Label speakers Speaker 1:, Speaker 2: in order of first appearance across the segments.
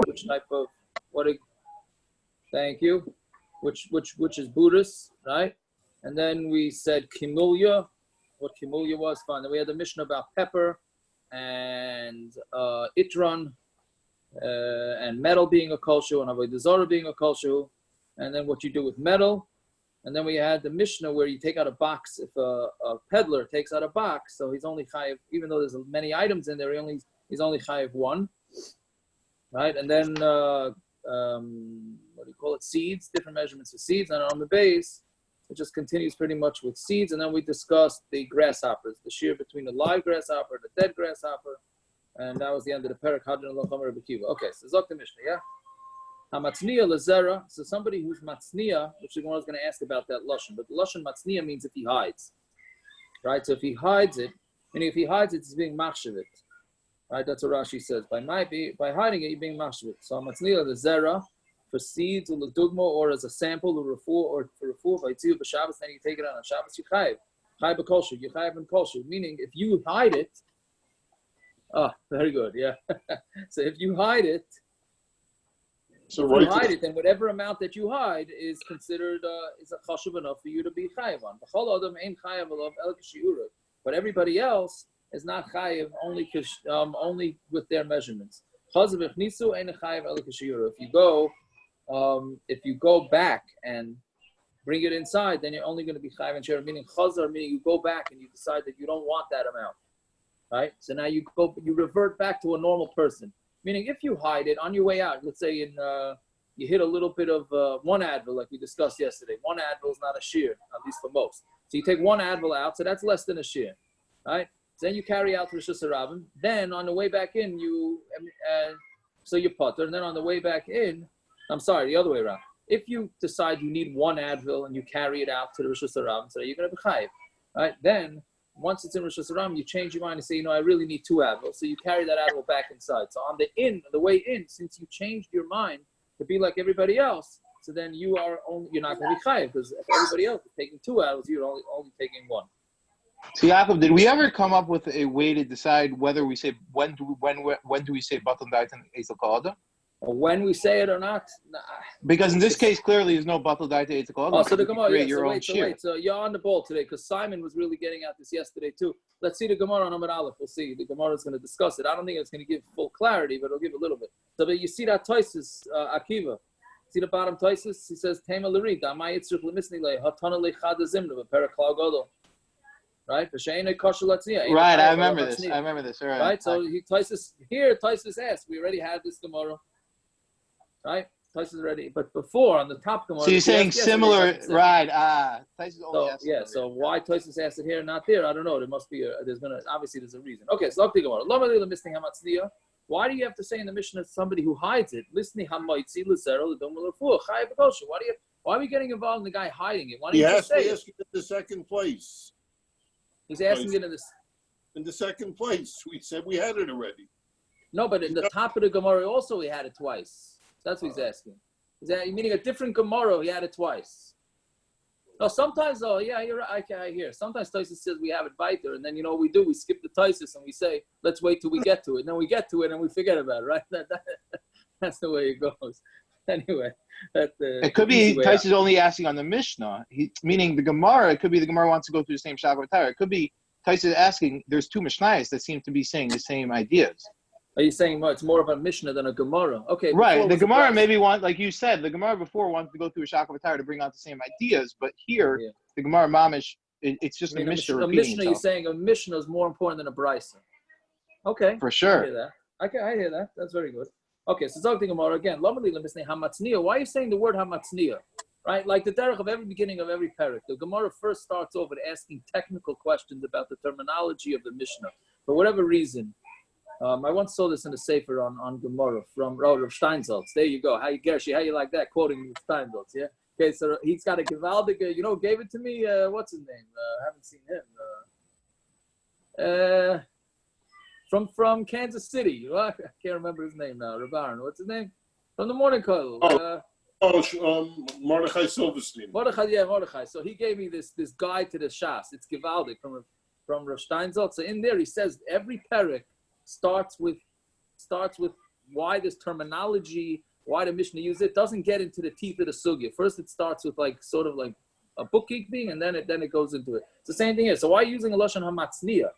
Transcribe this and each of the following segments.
Speaker 1: which type of thank you, which is Buddhist, right? And then we said kimulya, what kimulya was, fine. Then we had the Mishna about pepper and itron and metal being a kolshu and avodah zarah being a kolshu, and then what you do with metal. And then we had the Mishnah where you take out a box. If a peddler takes out a box, so he's only chayiv, even though there's many items in there, he's only chayiv one, right? And then what do you call it? Seeds, different measurements of seeds. And on the base, it just continues pretty much with seeds. And then we discussed the grasshoppers, the shear between the live grasshopper and the dead grasshopper. And that was the end of the parak. Okay, so Zok the Mishnah, yeah? Hamatzniya lezera, so somebody who's matzniya, which the Gemara is going to ask about that lashon, but the lashon matzniya means if he hides, right? So if he hides it, meaning if he hides it, he's being machshavit, right? That's what Rashi says. By hiding it, you're being machshavit. So matzniya lezera, for seeds or ledugma, or as a sample or for refuah, by tziv b'Shabbos, then you take it on Shabbos, you chayiv b'kolshu, you chayiv in kolshu, meaning if you hide it, very good, yeah. So if you hide it, hide it, then whatever amount that you hide is considered is a chashuv enough for you to be chayiv on. But everybody else is not chayiv only with their measurements. If you go back and bring it inside, then you're only going to be chayiv and share. Meaning chazar, meaning you go back and you decide that you don't want that amount, right? So now you revert back to a normal person. Meaning, if you hide it on your way out, let's say you hit a little bit of one Advil, like we discussed yesterday. One Advil is not a shear, at least for most. So you take one Advil out, so that's less than a shear, right? So then you carry out Rishus Harabim. Then on the way back in, so you putter, and then on the way back in, I'm sorry, the other way around. If you decide you need one Advil and you carry it out to the Rishus Harabim, so you're going to be chayiv, right? Then once it's in Rosh Hashanah, you change your mind and say, I really need two Advil. So you carry that Advil back inside. So on the way in, since you changed your mind to be like everybody else, so then you're not going to be chayiv, because if everybody else is taking two Advils, you're only taking one.
Speaker 2: So Yaakov, did we ever come up with a way to decide whether we say when do we say batal dait and ezel ka'ada?
Speaker 1: When we say it or not? Nah.
Speaker 2: Because in this case, clearly there's no batal dait and ezel ka'ada.
Speaker 1: Oh, so the Gemara,
Speaker 2: wait.
Speaker 1: So you're on the ball today, because Simon was really getting at this yesterday too. Let's see the Gemara on Amud Aleph. We'll see. The Gemara is going to discuss it. I don't think it's going to give full clarity, but it'll give a little bit. So but you see that Toisus, Akiva. See the bottom Toisus? He says, Tema l'rid, amay yitzrich l'misni le, hatana lechad zimna, v'perek klal gadol. Right?
Speaker 2: Right, I remember this.
Speaker 1: Right? So Toisus asked. We already had this Gemara. Right? Toisus already, but before on the top Gemara.
Speaker 2: So you're saying similar, right? Toisus only asked.
Speaker 1: Yeah. So why Toisus asked it here and not there? I don't know. There must be there's a reason. Okay. So Gemara. Why do you have to say in the Mishnah somebody who hides it? Why are we getting involved in the guy hiding it? Why don't you just say it?
Speaker 3: In the second place.
Speaker 1: He's asking it
Speaker 3: in the second place. We said we had it already.
Speaker 1: No, but in the top of the Gemara also he had it twice. That's what he's asking. Is that meaning a different Gemara? He had it twice. No, sometimes you're right. I hear. Sometimes Tosis says we have it weiter, and then what we do? We skip the Tosis and we say let's wait till we get to it. And then we get to it and we forget about it. Right? That's the way it goes. Anyway,
Speaker 2: it could be Tosis only asking on the Mishnah. Meaning the Gemara. It could be the Gemara wants to go through the same Shabbat Torah. It could be Tosis asking. There's two Mishnayos that seem to be saying the same ideas.
Speaker 1: Are you saying it's more of a Mishnah than a Gemara? Okay.
Speaker 2: Right. The Gemara maybe like you said, the Gemara before wanted to go through a Shabbat Torah to bring out the same ideas, but here the Gemara Mamish, it's just a Mishnah repeating itself.
Speaker 1: You're saying a Mishnah is more important than a Brisa. Okay.
Speaker 2: For sure.
Speaker 1: I hear that. I hear that. That's very good. Okay, so Zog the Gemara again. Why are you saying the word hamatzniya? Right? Like the derech of every beginning of every parak. The Gemara first starts over asking technical questions about the terminology of the Mishnah. For whatever reason, I once saw this in a sefer on Gemara from Rav Steinsaltz. There you go. How you like that? Quoting Steinsaltz, yeah? Okay, so he's got a gewaldige, gave it to me, what's his name? I haven't seen him. From Kansas City. I can't remember his name now. Rav what's his name? From the morning call.
Speaker 3: Mordechai Silverstein.
Speaker 1: Mordechai. So he gave me this guide to the Shas. It's gewaldig from Rav Steinsaltz. So in there he says every parak starts with why this terminology, why the Mishnah uses it, doesn't get into the teeth of the sugya. First, it starts with like sort of like a bookkeeping, and then it goes into it. It's the same thing here. So why are you using a lashon hamatzniya,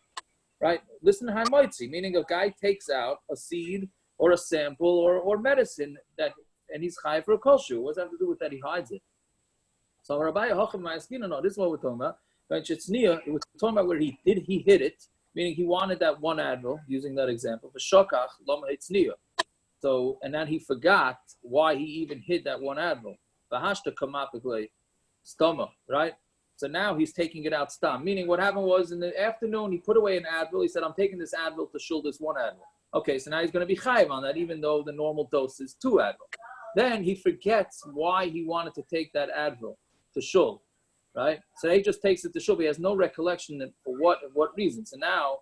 Speaker 1: right? Listen to hamaitzi, meaning a guy takes out a seed or a sample or medicine and he's chayav for a kosher. What does that have to do with that? He hides it. So Rabbi Hacham Ma'askina, no, this is what we're talking about. We're talking about where he hid it, meaning he wanted that one advil, using that example, for shokach lama hitzniya. So, and then he forgot why he even hid that one advil. V'hashta kamapikle stoma, right? So now he's taking it out stam. Meaning what happened was in the afternoon, he put away an advil. He said, I'm taking this advil to shul this one advil. Okay, so now he's going to be chayiv on that, even though the normal dose is 2 advil. Then he forgets why he wanted to take that advil to shul, right? So he just takes it to shul. But he has no recollection for what reason. So now,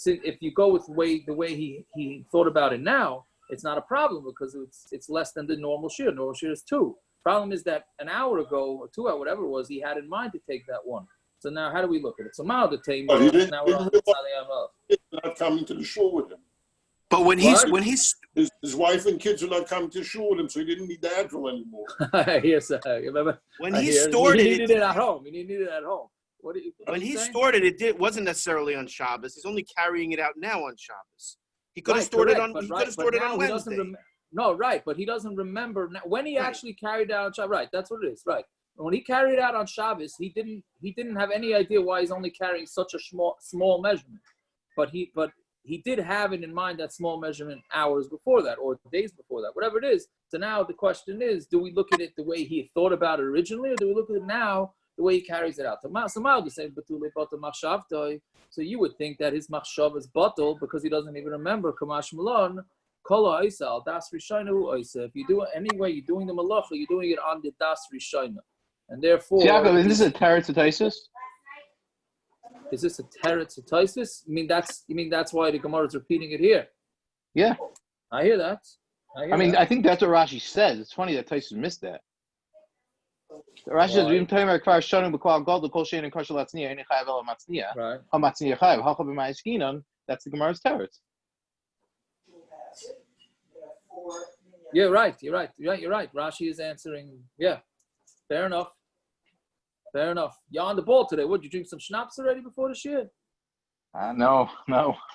Speaker 1: if you go with the way he thought about it now, it's not a problem because it's less than the normal shir. Normal shir is 2. Problem is that an hour ago or 2 hours, whatever it was, he had in mind to take that one. So now, how do we look at it? So now the team.
Speaker 3: But he didn't realize not coming to the shul with him.
Speaker 4: But when
Speaker 3: his wife and kids are not coming to shul with him, so he didn't need the advil anymore.
Speaker 1: Yes, remember
Speaker 4: when he stored it,
Speaker 1: he needed it at home. He needed it at home.
Speaker 4: When he stored it, it wasn't necessarily on Shabbos. He's only carrying it out now on Shabbos. He could have stored it on. He could have stored it on Wednesday.
Speaker 1: No, right, but he doesn't remember when he actually carried it out on Shabbos. Right, that's what it is. Right, when he carried it out on Shabbos, he didn't have any idea why he's only carrying such a small measurement. But he did have it in mind, that small measurement, hours before that or days before that, whatever it is. So now the question is, do we look at it the way he thought about it originally, or do we look at it now the way he carries it out? So you would think that his machshav is batal because he doesn't even remember Kamash Malon. Daas Rishayna. If you do it anyway, you're doing the malacha, you're doing it on the daas Rishayna. And therefore,
Speaker 2: Yaakov, is this a teretz utasis?
Speaker 1: Is this a teretz utasis? You mean that's why the Gemara is repeating it here?
Speaker 2: Yeah.
Speaker 1: I hear that.
Speaker 2: I think that's what Rashi says. It's funny that Tyson missed that. Rashi says, "V'im tomer kvar shonu b'kval gold l'kol shein and kosher latzniya ein chayav el matzniya." Right. Hamatzniya chayav halcha b'ma'askinon. That's the Gemara's teretz.
Speaker 1: Yeah, right. You're right. Rashi is answering. Yeah, fair enough. You're on the ball today. What, did you drink some schnapps already before the shir?
Speaker 2: No.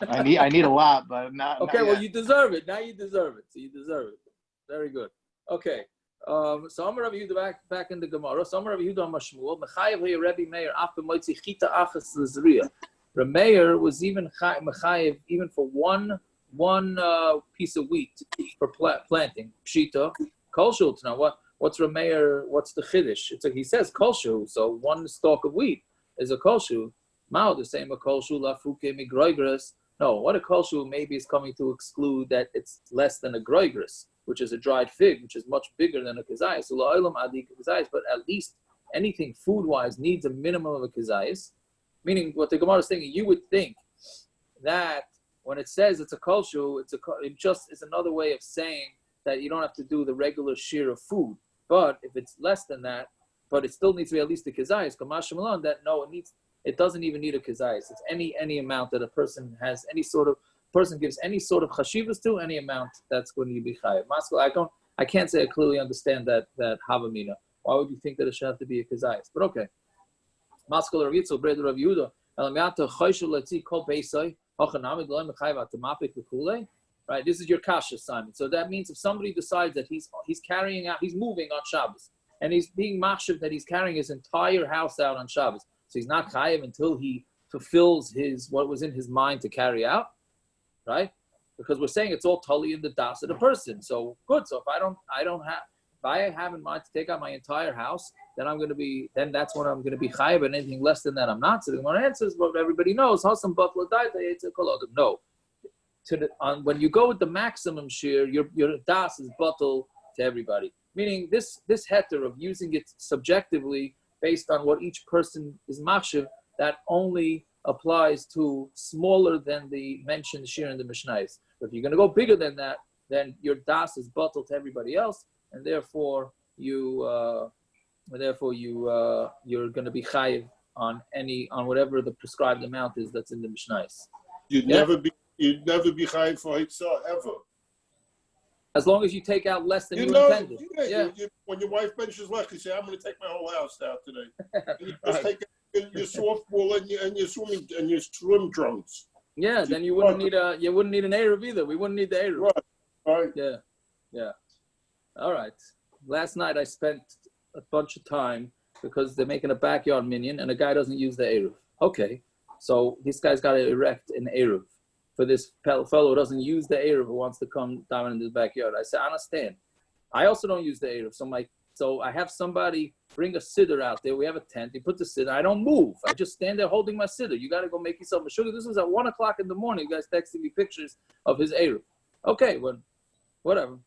Speaker 2: I need a lot, but not.
Speaker 1: Okay,
Speaker 2: not
Speaker 1: well, you deserve it. Now you deserve it. So you deserve it. Very good. Okay. So Amar Rabbi Yehuda back in the Gemara. So Amar Rabbi Yehuda Mashmuel Mechayev Hey Rabbi Meir After Moitzi Chita Achas Lezriya. Rabbi Meir was even Mechayev even for one piece of wheat for planting. Pshita Kol Shultz. Now what's Rabbi Meir? What's the chiddush? It's like he says Kol Shu. So one stalk of wheat is a Kol Shu. Mao the same a Kol Shu Lafuke Migroigris. No, what a Kol Shu maybe is coming to exclude that it's less than a Groigris, which is a dried fig, which is much bigger than a kazayas. So la'olam adik kazayas, but at least anything food-wise needs a minimum of a kazayas. Meaning, what the Gemara is thinking, you would think that when it says it's a kolshu, it just is another way of saying that you don't have to do the regular share of food. But if it's less than that, but it still needs to be at least a kazayas. Kamash Malan, that no, it doesn't even need a kazayas. It's any amount that a person has gives any sort of chashivas to, any amount that's going to be chayav. I can't say I clearly understand that havamina. Why would you think that it should have to be a kazayas? But okay. Maskal Rav Yitzchak Breder Rav Yehuda Elamyata Chayshul Letzi Kol Beisai Hachanamid Loim Chayav Atamapik Lekule. Right, this is your kasha, Simon. So that means if somebody decides that he's moving on Shabbos, and he's being machshav that he's carrying his entire house out on Shabbos, so he's not chayav until he fulfills what was in his mind to carry out. Right? Because we're saying it's all totally in the daas of the person. So good. So if I have in mind to take out my entire house, then that's when I'm going to be chayiv, and anything less than that I'm not. So the Gemara answers what everybody knows. No. When you go with the maximum share, your daas is batal to everybody. Meaning this heter of using it subjectively based on what each person is machshav, that only applies to smaller than the mentioned shir in the Mishnais. But if you're going to go bigger than that, then your daas is batal to everybody else, and therefore you're going to be chayiv on whatever the prescribed amount is that's in the Mishnais.
Speaker 3: You'd never be chayiv for Hitzah ever.
Speaker 1: As long as you take out less than you intended.
Speaker 3: When your wife benches left, you say, "I'm going to take my whole house out today." And you just take your softball and your swimming and your swim trunks.
Speaker 1: Yeah, then you wouldn't need an Eruv either. We wouldn't need the Eruv.
Speaker 3: Right.
Speaker 1: Yeah. All right. Last night I spent a bunch of time because they're making a backyard minyan and a guy doesn't use the Eruv. Okay, so this guy's got to erect an Eruv for this fellow who doesn't use the Eruv who wants to come down in the backyard. I said, I understand. I also don't use the Eruv. So I have somebody bring a siddur out there. We have a tent. He puts the siddur. I don't move. I just stand there holding my siddur. You got to go make yourself a sugar. This was at 1 o'clock in the morning. You guys texting me pictures of his Eruv. Okay, well, whatever.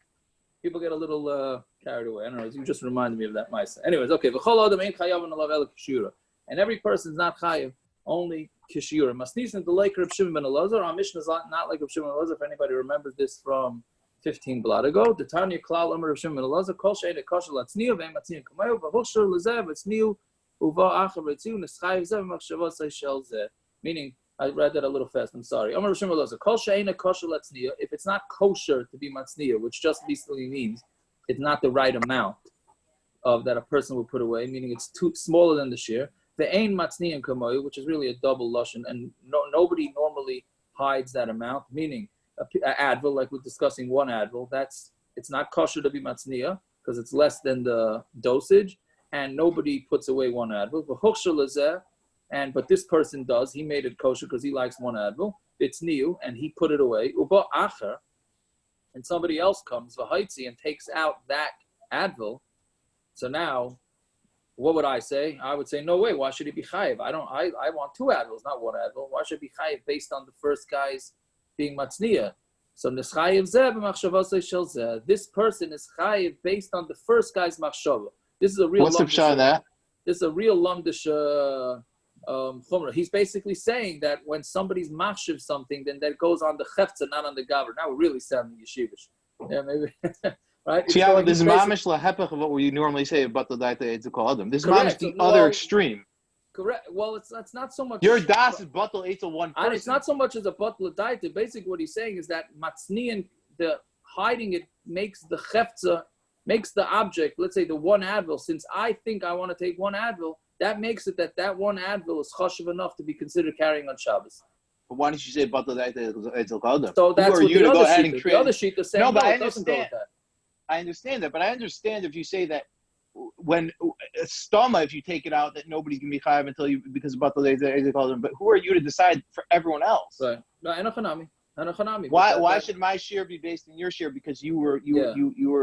Speaker 1: People get a little carried away. I don't know. You just reminded me of that myself. Anyways, okay. And every person's not chayav, only kishura. Masnisin the like Reb Shimon ben Elazar. Our Mishna is not like Reb Shimon ben Elazar. If anybody remembers this from 15 blot ago, the Tanya Klal Amar Reb Shimon ben Elazar kol she'ena kosher latzniya ve'ematzniya kamayu v'hoshur lezev etzniu uva achav retziu neschayiv zev machshavos shel zeh. Meaning, I read that a little fast. I'm sorry. Amar Reb Shimon ben Elazar kol she'ena kosher latzniya. If it's not kosher to be matzniya, which just basically means it's not the right amount of that a person will put away, meaning it's too smaller than the shear. The ain matzniyan kamoyu, which is really a double lashon, and nobody normally hides that amount. Meaning, a advil, like we're discussing one advil, it's not kosher to be matzniya because it's less than the dosage, and nobody puts away one advil. But this person does. He made it kosher because he likes one advil. It's new, and he put it away. Uba acher, and somebody else comes v'haitzi and takes out that advil. So now, what would I say? I would say, no way. Why should he be chayiv? I want 2 advils, not 1 advil. Why should he be chayiv based on the first guy's being matzniya? So nischayiv zeh b'machshavos shel zeh. This person is chayiv based on the first guy's machshava. This is a real.
Speaker 2: What's the pshat of that?
Speaker 1: This is a real lumdish lechumra. He's basically saying that when somebody's machshav something, then that goes on the chefza, not on the gaver. Now we're really sounding yeshivish. Yeah, maybe. Right?
Speaker 2: This is mamish lahepech of what we normally say about the daita etzikol adam. This is mamish the other extreme.
Speaker 1: Correct. Well, it's not so much.
Speaker 2: Your daas is batal eitzel one person.
Speaker 1: It's not so much as a batal daita. Basically, what he's saying is that matzniyan, the hiding it makes the chefza, makes the object. Let's say the one advil. Since I think I want to take one advil, that makes it that one advil is chashuv enough to be considered carrying on Shabbos.
Speaker 2: But why don't you say batal daita etzikol adam?
Speaker 1: So that's what the other sheet is saying.
Speaker 2: No, but
Speaker 1: no,
Speaker 2: I
Speaker 1: it doesn't go with that.
Speaker 2: I understand that, but I understand if you say that when stoma, if you take it out, that nobody's gonna be chayav until you because about the laser called them. But who are you to decide for everyone else?
Speaker 1: Right. No, enochanami.
Speaker 2: Why should my share be based in your share because you were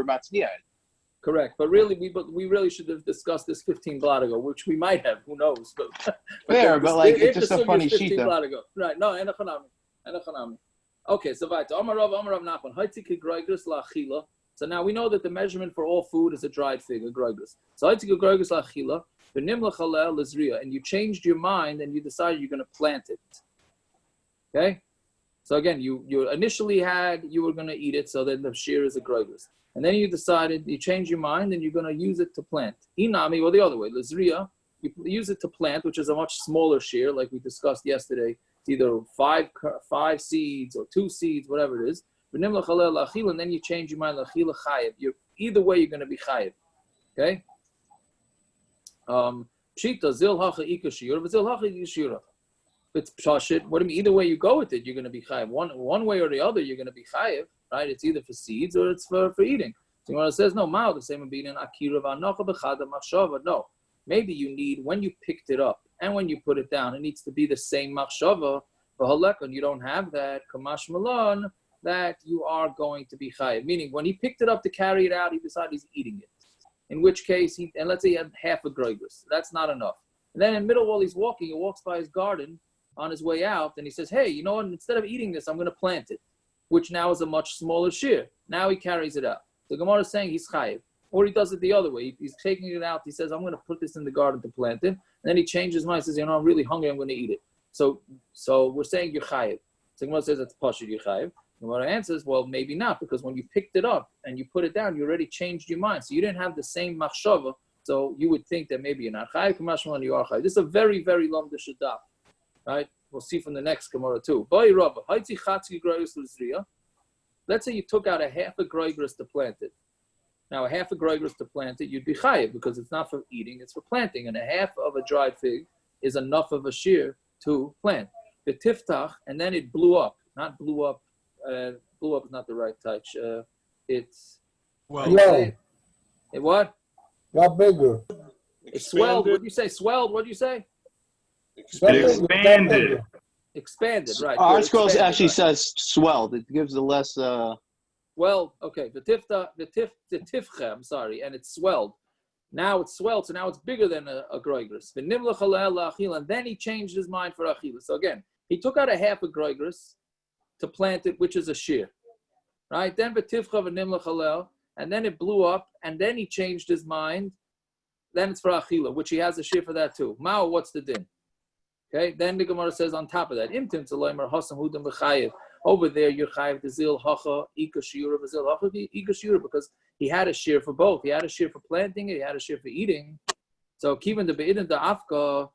Speaker 2: matzniya?
Speaker 1: Correct, but really we really should have discussed this 15 blot ago, which we might have. Who knows? But
Speaker 2: it's just a funny sheet.
Speaker 1: Right? No, enochanami. Okay, so right. Amar Rav Nachman. Haitzik groigris la'achila. So now we know that the measurement for all food is a dried fig, a groigris. So haitzik groigris la'achila, v'nim l'chalel l'zriya, and you changed your mind and you decided you're going to plant it. Okay. So again, you initially you were going to eat it, so then the shear is a groigris. And then you decided, you changed your mind and you're going to use it to plant. Inami, or the other way, l'zriya, you use it to plant, which is a much smaller shear, like we discussed yesterday. It's either 5 seeds or 2 seeds, whatever it is. And then you change your mind. Either way, you're going to be chayiv. Okay? Pshita, zil hacha ika shiura, but zil hacha yishura. It's pshashit. What do you mean? Either way you go with it, you're going to be chayiv. One way or the other, you're going to be chayiv. Right? It's either for seeds or it's for eating. So when it says no, ma'u the same would be in akira v'anocha b'chada machshava. No, maybe you need when you picked it up and when you put it down, it needs to be the same machshava. V'halekon, you don't have that. Kamash malon. That you are going to be chayiv. Meaning, when he picked it up to carry it out, he decided he's eating it. In which case, and let's say he had half a groigris. That's not enough. And then in the middle, while he's walking, he walks by his garden on his way out, and he says, hey, you know what? Instead of eating this, I'm going to plant it, which now is a much smaller shear. Now he carries it out. The Gemara is saying he's chayiv. Or he does it the other way. He's taking it out. He says, I'm going to put this in the garden to plant it. And then he changes his mind. He says, you know, I'm really hungry. I'm going to eat it. So we're saying you're chayiv. So the Gemara says it's pashut, you're chayiv. The Gemara answers, well, maybe not, because when you picked it up and you put it down, you already changed your mind. So you didn't have the same machshava. So you would think that maybe you're not chayiv, kamashma, and you are chayiv. This is a very, very long daf, right? We'll see from the next Gemara too. let's say you took out a half a groigris to plant it. Now, a half a groigris to plant it, you'd be chayiv because it's not for eating, it's for planting. And a half of a dried fig is enough of a shear to plant. The tiftach, and then it blew up. Not blew up. Blew up is not the right touch. It's...
Speaker 5: Well,
Speaker 1: it what?
Speaker 5: Got bigger.
Speaker 1: It swelled. What do you say? Swelled. What do you say?
Speaker 6: Expanded.
Speaker 1: Expanded, right.
Speaker 2: Our scrolls
Speaker 1: expanded,
Speaker 2: actually
Speaker 1: right.
Speaker 2: says swelled. It gives a less...
Speaker 1: Well, okay. The tifcha, I'm sorry, and it's swelled. Now it's swelled, so now it's bigger than a groigris. And then he changed his mind for achila. So again, he took out a half a groigris to plant it, which is a shear. Right? Then v'tifcha v'nimla chalel, and then it blew up, and then he changed his mind. Then it's for achila, which he has a shear for that too. Mao, what's the din? Okay, then the Gemara says on top of that, imtim tzaloimer hasam hudam v'chayev. Over there, you're chayev the zil hacha ika shiura v'zil hacha ika shiura, because he had a shear for both. He had a shear for planting, he had a shear for eating. So kivan the beidin the afka.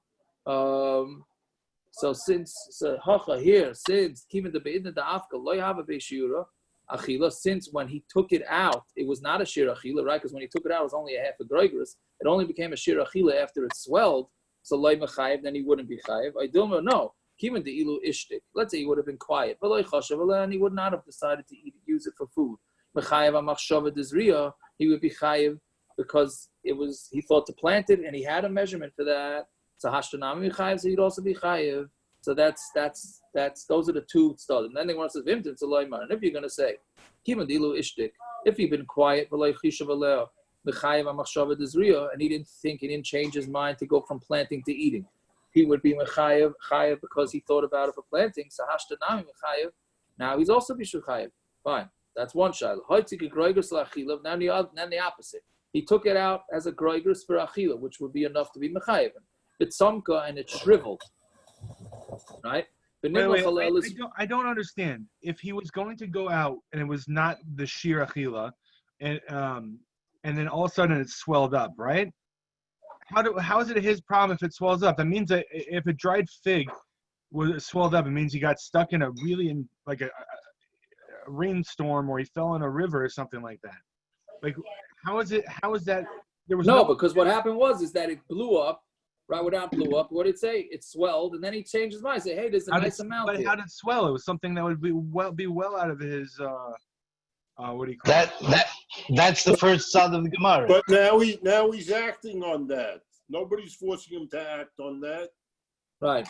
Speaker 1: So since hacha here, since kivan the beidin the afka loy have a beishiura achila. Since when he took it out, it was not a shear achila, right? Because when he took it out, it was only a half a groigris. It only became a shear achila after it swelled. So loy mechayev, then he wouldn't be chayev. I don't know. Kivan the ilu ishtik. Let's say he would have been quiet, but loy chashav, and he would not have decided to use it for food. Mechayev amachshava dezriya, he would be chayev because he thought to plant it and he had a measurement for that. So hashtanami chayev, so he'd also be chayev. So that's those are the two studies. And then they want to say vimtim to loymar. And if you're going to say kivan the ilu ishtik, if he'd been quiet, but loy chishav aleo. And he didn't change his mind to go from planting to eating. He would be mechayev because he thought about it for planting. So hashtanami mechayev. Now he's also bishul chayev. Fine, that's one shaila. Now the opposite. He took it out as a groigris for achila, which would be enough to be mechayev. It's samka and it's shriveled, right?
Speaker 6: Wait, I don't understand. If he was going to go out and it was not the sheer achila, and then all of a sudden it swelled up, right? How is it his problem if it swells up? That means that if a dried fig was swelled up, it means he got stuck in a rainstorm, or he fell in a river or something like that. Like, how is that? There was
Speaker 1: because what happened is that it blew up. Right, without blew up, what did it say? It swelled, and then he changed his mind. Say, hey, there's a nice amount.
Speaker 6: But how did it swell? It was something that would be well out of his. What do you call
Speaker 7: that? That's the first side of the Gemara.
Speaker 3: But now he's acting on that. Nobody's forcing him to act on that.
Speaker 1: Right.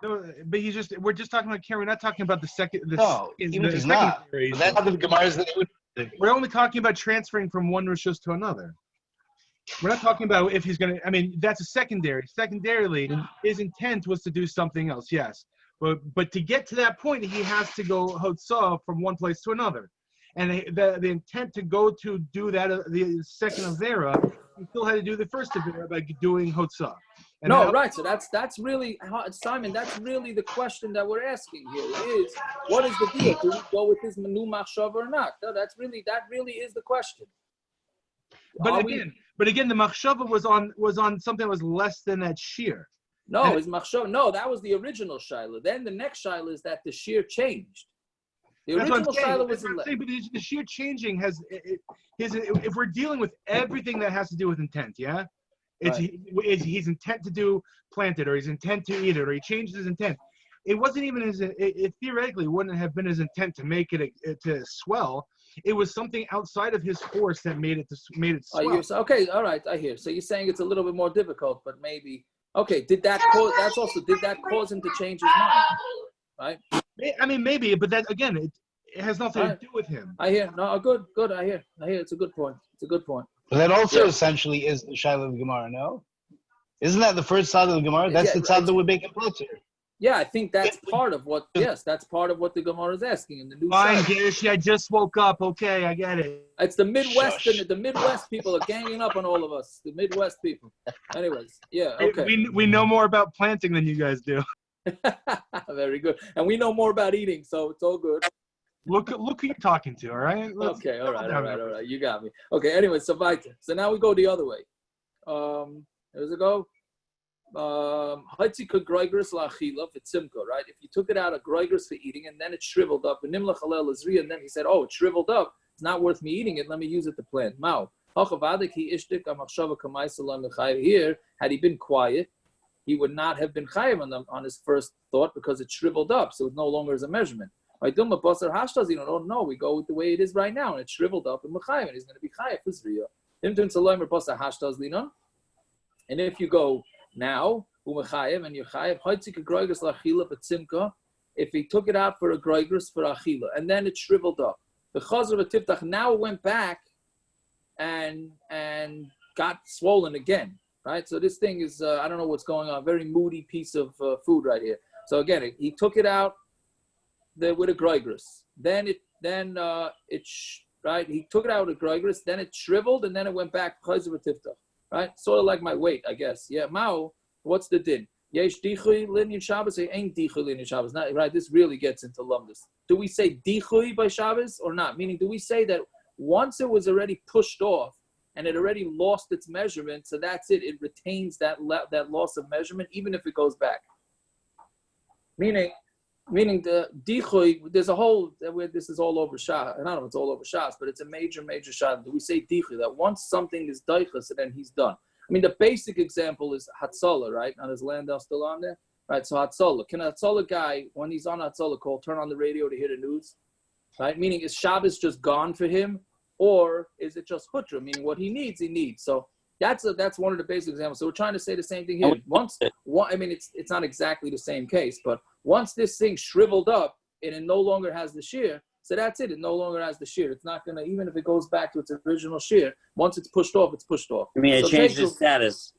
Speaker 6: No, but we're just talking about Karen. We're not talking about the second.
Speaker 7: Even if he's not. That's how the Gemara is.
Speaker 6: We're only talking about transferring from one rishus to another. We're not talking about if he's going to. I mean, that's a secondary. Secondarily, his intent was to do something else. Yes. But to get to that point, he has to go hotzah from one place to another, and the intent to go to do that the second avera, he still had to do the first avera by doing hotzah.
Speaker 1: Right. So that's really, Simon. That's really the question that we're asking here. Is what is the deal? Do we go with his manu machshav or not? No, that really is the question.
Speaker 6: But again, the machshava was on something that was less than that shear.
Speaker 1: No, his machshava. No, that was the original shaila. Then the next shaila is that the shear changed. The original shaila was in.
Speaker 6: But the shear changing has if we're dealing with everything that has to do with intent, yeah, it's his intent to do planted, or his intent to eat it, or he changed his intent. It wasn't even it theoretically wouldn't have been his intent to make it to swell. It was something outside of his force that made it swell.
Speaker 1: Okay, all right, I hear. So you're saying it's a little bit more difficult, but maybe. Okay, did that cause him to change his mind? Right?
Speaker 6: I mean, maybe, but that again, it has nothing to do with him.
Speaker 1: I hear. No, good. I hear. It's a good point.
Speaker 7: But that also essentially is the shaila of the Gemara, no? Isn't that the first side of the Gemara? That's the side that would make it closer.
Speaker 1: Yeah, I think that's part of what. Yes, that's part of what the Gemara is asking in the new.
Speaker 6: Fine, Girish, I just woke up. Okay, I get it.
Speaker 1: It's the Midwest, and the Midwest people are ganging up on all of us. The Midwest people. Anyways, yeah, okay.
Speaker 6: We know more about planting than you guys do.
Speaker 1: Very good, and we know more about eating, so it's all good.
Speaker 6: Look who you're talking to. All right.
Speaker 1: Okay. All right. You got me. Okay. Anyway, so now we go the other way. Does it go? right? If you took it out of groigers for eating and then it shriveled up, and then he said, oh, it shriveled up, it's not worth me eating it, let me use it to plant. Here, had he been quiet, he would not have been chayiv on his first thought because it shriveled up, so it no longer is a measurement. You don't know, we go with the way it is right now, and it shriveled up and he's going to be chayiv for zriya. And if you go now, and you're chayiv, if he took it out for a groigers for achila, and then it shriveled up, the chazar of tiftach now went back and got swollen again, right? So this thing is, I don't know what's going on, very moody piece of food right here. So again, he took it out with a groigers. Then he took it out with a groigers, then it shriveled, and then it went back chazar of tiftach. Right, sort of like my weight, I guess. Yeah, Mao. What's the din? Yesh dichui linyan Shabbos. Ain't dichui linyan Shabbos. Not right. This really gets into lumdus. Do we say dichui by Shabbos or not? Meaning, do we say that once it was already pushed off and it already lost its measurement, so that's it. It retains that loss of measurement, even if it goes back. Meaning the dichui. There's a whole. This is all over Shah. I don't know if it's all over Shas, but it's a major Shah. Do we say dichui that once something is daichus, then he's done? I mean, the basic example is Hatzalah, right? On his Landau still on there, right? So Hatzalah, can a Hatzalah guy, when he's on Hatzalah call, turn on the radio to hear the news, right? Meaning, is Shabbos just gone for him, or is it just hutra? Meaning, what he needs, he needs. So that's one of the basic examples. So we're trying to say the same thing here. I mean, it's not exactly the same case, but once this thing shriveled up and it no longer has the shear, so that's it. It no longer has the shear. It's not gonna, even if it goes back to its original shear, once it's pushed off, it's pushed off.
Speaker 8: I mean, it changes status.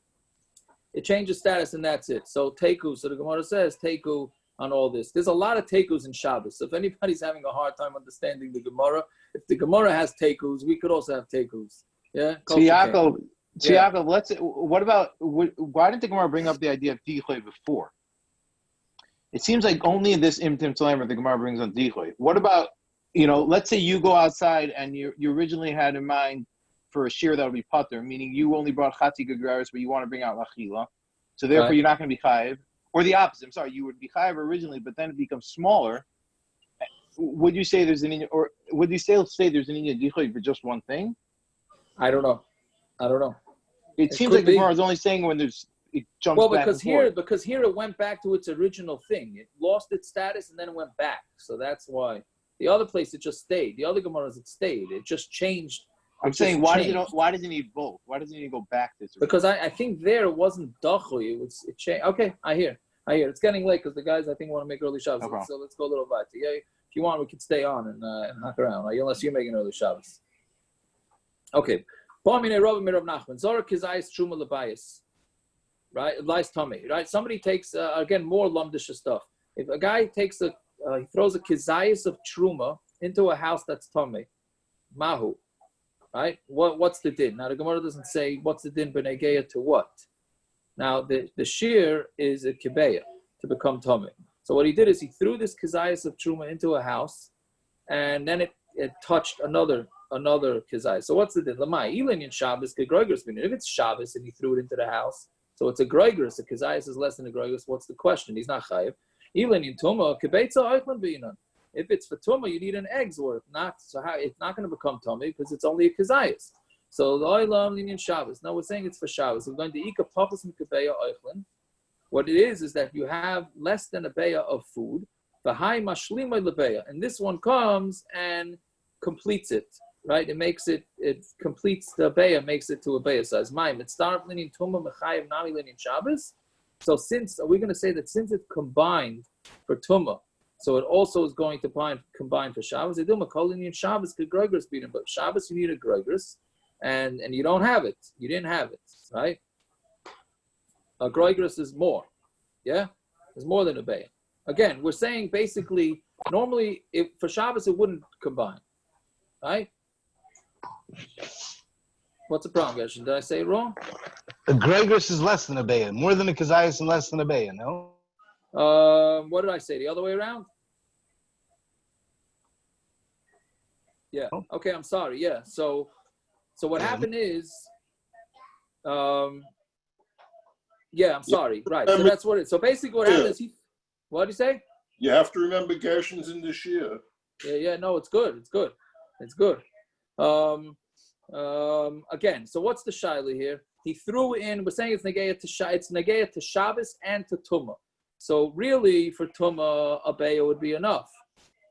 Speaker 1: It changes status, and that's it. So teku. So the Gemara says teku on all this. There's a lot of tekus in Shabbos. So if anybody's having a hard time understanding the Gemara, if the Gemara has tekus, we could also have tekus. Yeah.
Speaker 2: So Yaakov, let's. What about? Why didn't the Gemara bring up the idea of dichui before? It seems like only in this imtim telamer the Gemara brings on dichui. What about? Let's say you go outside and you originally had in mind for a shear that would be putter, meaning you only brought chati gegraris, but you want to bring out lachila, so therefore you're not going to be chayiv. Or the opposite. I'm sorry, you would be chayiv originally, but then it becomes smaller. Would you say there's an inyan, or would you still say there's an inyan dichui for just one thing?
Speaker 1: I don't know.
Speaker 2: It seems like the Gemara is only saying when it jumps back and forth.
Speaker 1: Because here it went back to its original thing. It lost its status and then it went back. So that's why. The other place it just stayed. The other Gemaras it stayed. It just changed.
Speaker 2: I'm saying why does it need both? Why doesn't it need to go back to its original?
Speaker 1: Because I think there it wasn't dachui. It changed. Okay, I hear. It's getting late because the guys I think want to make early Shabbos. No, so let's go a little bit. Yeah, if you want, we can stay on and knock around. Right? Unless you're making early Shabbos. Okay. Right? Lies tummy. Right? Somebody takes again more lumdisha stuff. If a guy takes he throws a kizayis of truma into a house that's tummy, mahu. Right? What's the din? Now the Gemara doesn't say what's the din b'negeya to what. Now the shear is a kibeya to become tummy. So what he did is he threw this kizayis of truma into a house, and then it touched another kizayis. So what's the din? Lamai ilin in Shabbos kegroigros. If it's Shabbos and he threw it into the house, so it's a groigros. A kizayis is less than a groigros. What's the question? He's not chayiv. Ilin in tumah kebeitza oichlin b'inan. If it's for tumah, you need an egg's worth. It's not going to become tummy because it's only a kizayis. So the oilam in Shabbos. Now we're saying it's for Shabbos. We're going to ika pachas and kebeya oichlin. What it is that you have less than a beya of food. The high mashlima lebeya, and this one comes and completes it. Right? It completes the beya, makes it to a beya size. Maim. It's started linin tumah mechayev nami linin Shabbos. So are we going to say that since it's combined for tumah, so it also is going to combine for Shabbos? They do makolin in Shabbos could groigers beat him, but Shabbos you need a groigers, and you don't have it. You didn't have it, right? A groigers is more, yeah, it's more than a beya. Again, we're saying basically normally if for Shabbos it wouldn't combine, right? What's the problem, Gershon? Did I say it wrong?
Speaker 7: A groigers is less than a beya, more than a kazayas and less than a beya. No.
Speaker 1: What did I say? The other way around? Yeah. Okay, I'm sorry. Yeah. So what happened is, Yeah, I'm sorry. Right. So that's what it is. So basically what happens, what do you say?
Speaker 3: You have to remember Gershon's in the shear.
Speaker 1: Yeah, no, it's good. It's good. Again, so what's the shaila here? He threw in, we're saying it's negayah to Shabbos and to tumah. So really for tumah, a beya would be enough.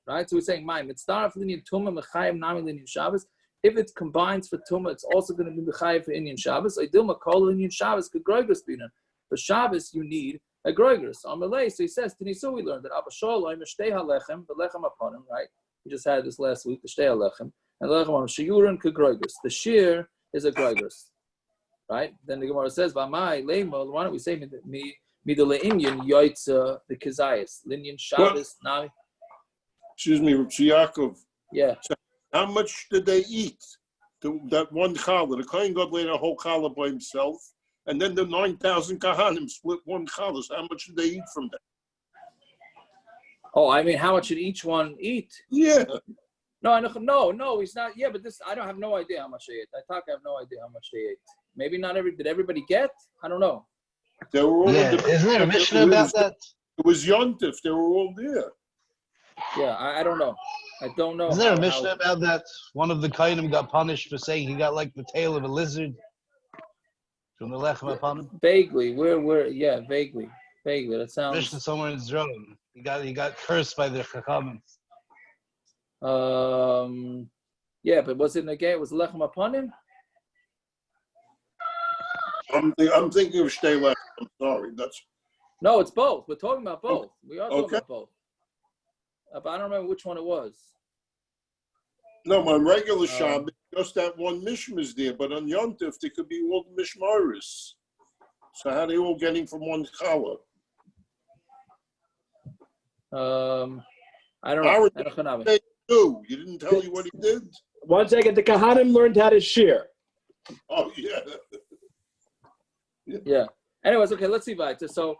Speaker 1: Right? So we're saying, mitzdarf linyan tumah, mechayim nami linyan Shabbos. If it combines for tumah, it's also going to be mechayim for Indian Shabbos. Idilma kol linyan Shabbos k'groigos bina. For Shabbos, you need a groigos. On Malay, so he says, Tinisu, we learned that Abba Shalom, shtei halechem, the lechem upon him, right? We just had this last week, the shtei halechem, and lechem on shiyurin k'groigos. The shear is a groigos, right? Then the Gemara says, V'amai leimol, why don't we say mida le'inyan yoitza the kazayas, linyan Shabbos, nami?
Speaker 3: Excuse me, Yaakov.
Speaker 1: Yeah.
Speaker 3: How much did they eat? That one challah. The Kohen Gadol ate a whole challah by himself, and then the 9,000 kahanim split one challah. So how much did they eat from that?
Speaker 1: Oh, I mean, how much should each one eat?
Speaker 3: Yeah.
Speaker 1: No, he's not. Yeah, but this, I don't have no idea how much they ate. I have no idea how much they ate. Maybe not did everybody get? I don't know.
Speaker 3: They were all
Speaker 7: isn't there a Mishna about that?
Speaker 3: It was Yontif. They were all there.
Speaker 1: Yeah, I don't know. I don't know.
Speaker 7: Isn't there a Mishna about that? One of the Kainim got punished for saying he got like the tail of a lizard from the lechem upon him.
Speaker 1: Vaguely, vaguely. That sounds.
Speaker 7: Mishna somewhere in Zron. He got cursed by the Chachamim.
Speaker 1: Yeah, but was it negay? Was lechem upon him?
Speaker 3: I'm thinking of shtei lechem. I'm sorry.
Speaker 1: No, it's both. We're talking about both. We are talking about both. But I don't remember which one it was.
Speaker 3: No, my regular Shabbos, just that one Mishma is there, but on Yontif, there could be all the Mishmaris. So how are they all getting from one challah?
Speaker 1: I don't know.
Speaker 3: You didn't tell you what he did?
Speaker 8: 1 second. The Kahanim learned how to shear.
Speaker 3: Oh, yeah.
Speaker 1: Yeah. Anyways, okay, let's see, Vita. So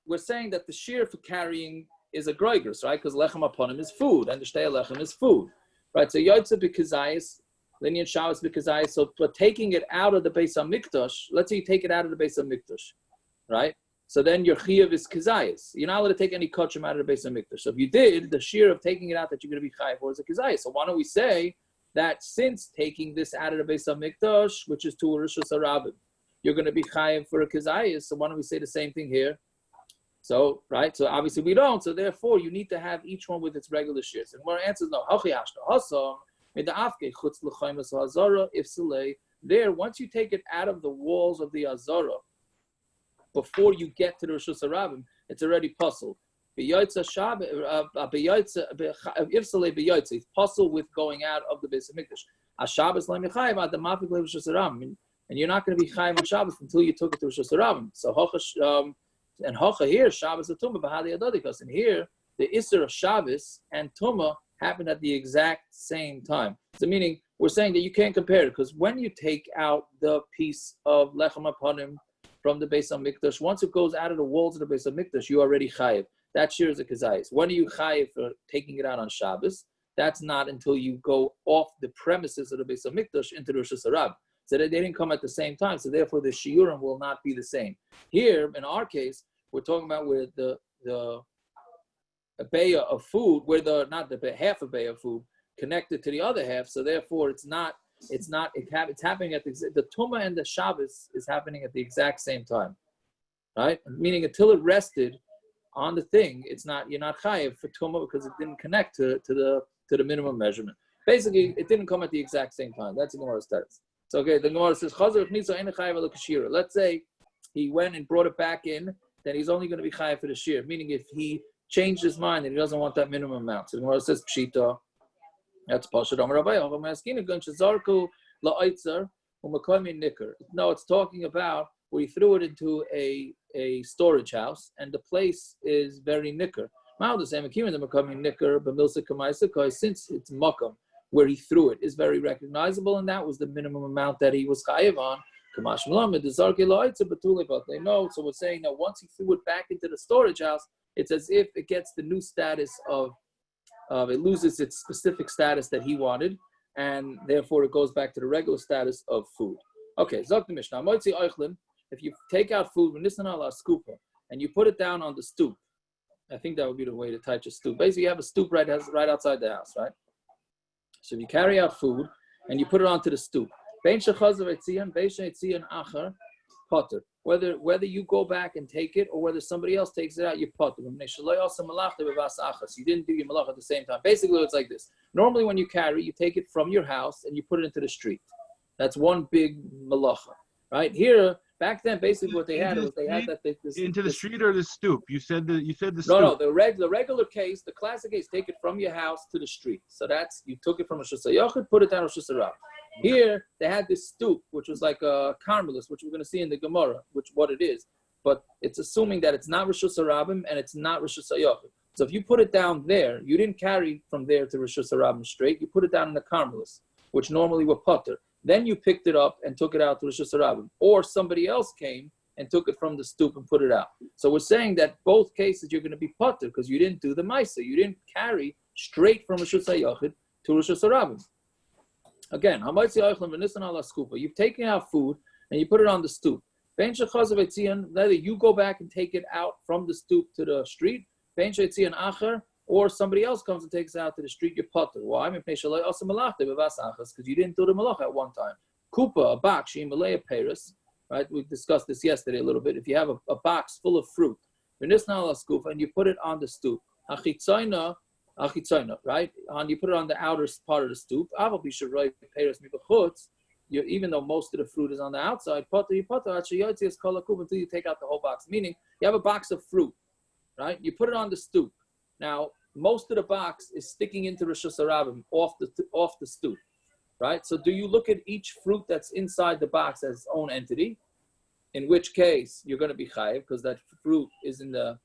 Speaker 1: we're saying that the shear for carrying is a groigers, right? Because lechem upon him is food, and the shtei lechem is food, right? So yotze b'kazayis, linyan Shabbos b'kazayis. So, but taking it out of the Beis HaMikdash, let's say you take it out of the Beis HaMikdash, right? So then your chiyuv is kazayis. You're not allowed to take any kachim out of the Beis HaMikdash. So if you did, the shear of taking it out that you're going to be chayav for is a kazayis. So why don't we say that since taking this out of the Beis HaMikdash, which is to Rishus HaRabim, you're going to be chayav for a kazayis. So why don't we say the same thing here? So, right, so obviously we don't, so therefore you need to have each one with its regular shears. And our answer is no. There, once you take it out of the walls of the Azara, before you get to the Rishus HaRabim, it's already puzzled. It's puzzled with going out of the Beis HaMikdash. And you're not going to be chayim on Shabbos until you took it to Rishus HaRabim. So, and Hocha here, Shabbos and Tumah, Bahadi Adodikas. And here, the Isser of Shabbos and Tumah happened at the exact same time. So meaning, we're saying that you can't compare it, because when you take out the piece of Lechem Aponim from the Beis HaMikdash, once it goes out of the walls of the Beis HaMikdash, you already chayiv. That shear is a kazayis. When are you chayiv for taking it out on Shabbos? That's not until you go off the premises of the Beis HaMikdash into the Rishus HaRabim. So they didn't come at the same time, so therefore the shiurim will not be the same. Here, in our case, we're talking about where the a beya of food, where half a beya of food connected to the other half, so therefore it's happening at the tumah and the Shabbos is happening at the exact same time, right? Meaning until it rested on the thing, you're not chayiv for tumah because it didn't connect to the minimum measurement. Basically, it didn't come at the exact same time. That's the Gemara's status. So okay, the Gemara says, let's say he went and brought it back in, then he's only going to be chayav for the shear. Meaning, if he changed his mind and he doesn't want that minimum amount, so the Gemara says pshita. That's pashut Amar Rabbi. No, it's talking about where he threw it into a storage house, and the place is very nicker. Since it's makam, where he threw it is very recognizable, and that was the minimum amount that he was chayiv on. No, so we're saying that once he threw it back into the storage house, it's as if it gets the new status of it loses its specific status that he wanted, and therefore it goes back to the regular status of food. Okay, Zok the Mishnah. if you take out food, and you put it down on the stoop, I think that would be the way to touch a stoop. Basically, you have a stoop right outside the house, right? So if you carry out food and you put it onto the stoop, whether you go back and take it or whether somebody else takes it out, you potter. You didn't do your malach at the same time. Basically, it's like this. Normally, when you carry, you take it from your house and you put it into the street. That's one big malacha, right? Here, back then, basically what they had was they had that
Speaker 6: into the street or the stoop. You said the stoop.
Speaker 1: No. The regular case, the classic case, take it from your house to the street. So that's you took it from a Rosh Hashanah, put it down a Rosh Hashanah. Here they had this stoop, which was like a carmelist, which we're going to see in the Gemara, which what it is. But it's assuming that it's not Rosh Hashanah and it's not Rosh Hashanah. So if you put it down there, you didn't carry from there to Rosh Hashanah straight. You put it down in the carmelist, which normally were putter. Then you picked it up and took it out to Rosh Hashanah. Or somebody else came and took it from the stoop and put it out. So we're saying that both cases you're going to be putter because you didn't do the Maisa. You didn't carry straight from Rosh Hashanah to Rosh Hashanah. Again, you've taken out food and you put it on the stoop. Either you go back and take it out from the stoop to the street, or somebody else comes and takes it out to the street, you're putter. Why? Because you didn't do the malach at one time. Kupa, a box, right? We discussed this yesterday a little bit. If you have a box full of fruit, and you put it on the stoop, right? And you put it on the outer part of the stoop. Even though most of the fruit is on the outside, until you take out the whole box. Meaning, you have a box of fruit, right? You put it on the stoop. Now, most of the box is sticking into Rosh Hashanah off the stoop, right? So do you look at each fruit that's inside the box as its own entity? In which case, you're going to be chayiv because that fruit is in the